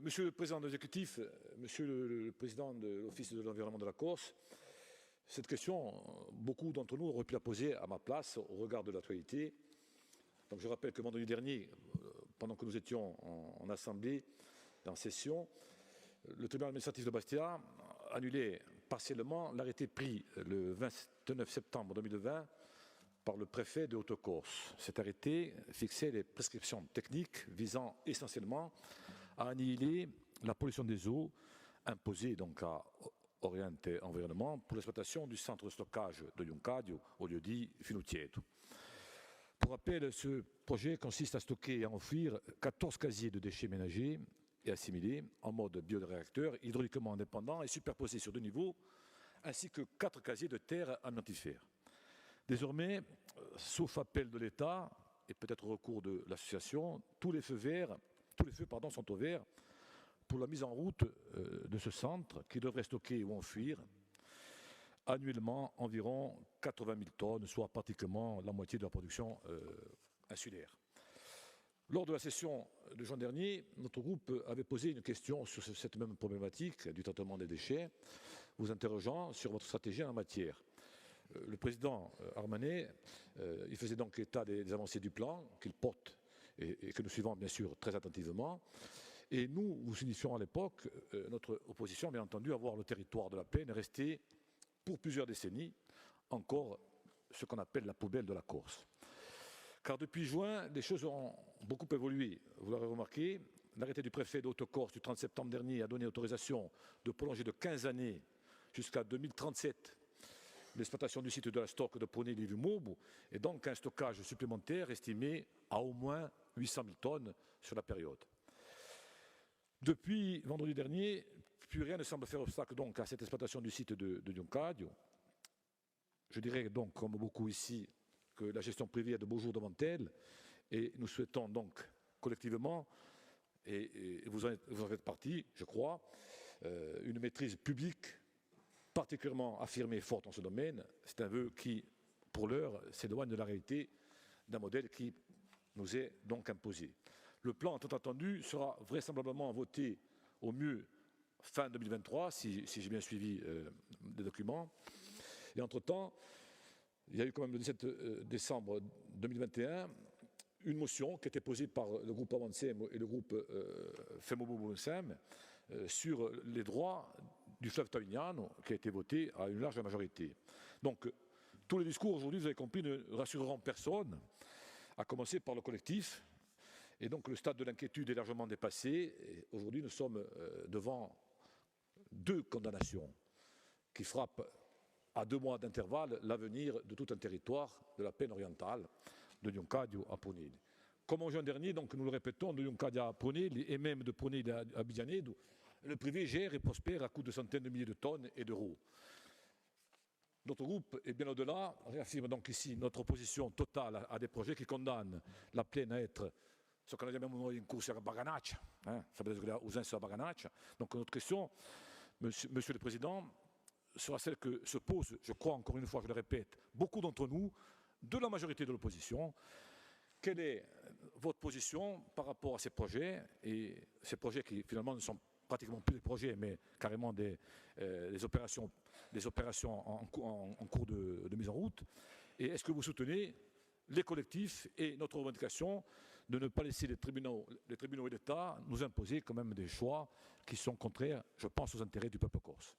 Monsieur le Président de l'exécutif, Monsieur le Président de l'Office de l'environnement de la Corse, cette question, beaucoup d'entre nous auraient pu la poser à ma place au regard de l'actualité. Donc je rappelle que vendredi dernier, pendant que nous étions en assemblée, en session, le tribunal administratif de Bastia annulait partiellement l'arrêté pris le 29 septembre 2020 par le préfet de Haute-Corse. Cet arrêté fixait les prescriptions techniques visant essentiellement à annihiler la pollution des eaux imposée donc à Orient Environnement pour l'exploitation du centre de stockage de Juncadio au lieu-dit Finutieto. Pour rappel, ce projet consiste à stocker et à enfouir 14 casiers de déchets ménagers et assimilés en mode bioréacteur hydrauliquement indépendant et superposés sur 2 niveaux, ainsi que 4 casiers de terre amiantifère. Désormais, sauf appel de l'État et peut-être recours de l'association, tous les feux sont au vert pour la mise en route de ce centre qui devrait stocker ou enfouir annuellement environ 80 000 tonnes, soit pratiquement la moitié de la production insulaire. Lors de la session de juin dernier, notre groupe avait posé une question sur cette même problématique du traitement des déchets, vous interrogeant sur votre stratégie en la matière. Le président Armanet, il faisait donc état des avancées du plan qu'il porte et que nous suivons bien sûr très attentivement. Et nous, vous signifions à l'époque notre opposition, bien entendu, à voir le territoire de la Plaine rester pour plusieurs décennies encore ce qu'on appelle la poubelle de la Corse. Car depuis juin, les choses ont beaucoup évolué. Vous l'aurez remarqué, l'arrêté du préfet de Haute-Corse du 30 septembre dernier a donné autorisation de prolonger de 15 années jusqu'à 2037 l'exploitation du site de la Stocque de Poney-Livumobo et donc un stockage supplémentaire estimé à au moins 800 000 tonnes sur la période. Depuis vendredi dernier, plus rien ne semble faire obstacle donc à cette exploitation du site de Juncadio. Je dirais donc, comme beaucoup ici, que la gestion privée a de beaux jours devant elle et nous souhaitons donc collectivement, et vous en faites partie, je crois, une maîtrise publique particulièrement affirmée et forte dans ce domaine. C'est un vœu qui, pour l'heure, s'éloigne de la réalité d'un modèle qui nous est donc imposé. Le plan, tant attendu, sera vraisemblablement voté au mieux fin 2023, si j'ai bien suivi les documents. Et entre-temps, il y a eu quand même le 17 décembre 2021 une motion qui a été posée par le groupe Avancem et le groupe Femobo-Bonsem sur les droits du fleuve Tavignano qui a été voté à une large majorité. Donc, tous les discours aujourd'hui, vous avez compris, ne rassureront personne, à commencer par le collectif. Et donc, le stade de l'inquiétude est largement dépassé. Aujourd'hui, nous sommes devant 2 condamnations qui frappent à 2 mois d'intervalle l'avenir de tout un territoire de la Plaine orientale, de Juncadio à Poney. Comme en juin dernier, donc nous le répétons, de Juncadio à Poney et même de Poney à Bidianedo, le privé gère et prospère à coût de centaines de milliers de tonnes et d'euros. Notre groupe, et bien au-delà, réaffirme donc ici notre opposition totale à des projets qui condamnent la Plaine à être ce qu'on a chiamiamo noi in Corse la baganaccia, sapete che usanza la baganaccia. Donc notre question, Monsieur le Président, sera celle que se posent, je crois encore une fois, je le répète, beaucoup d'entre nous, de la majorité de l'opposition. Quelle est votre position par rapport à ces projets, et ces projets qui finalement ne sont pratiquement plus des projets, mais carrément des opérations en cours de mise en route. Et est-ce que vous soutenez les collectifs et notre revendication de ne pas laisser les tribunaux et l'État nous imposer quand même des choix qui sont contraires, je pense, aux intérêts du peuple corse?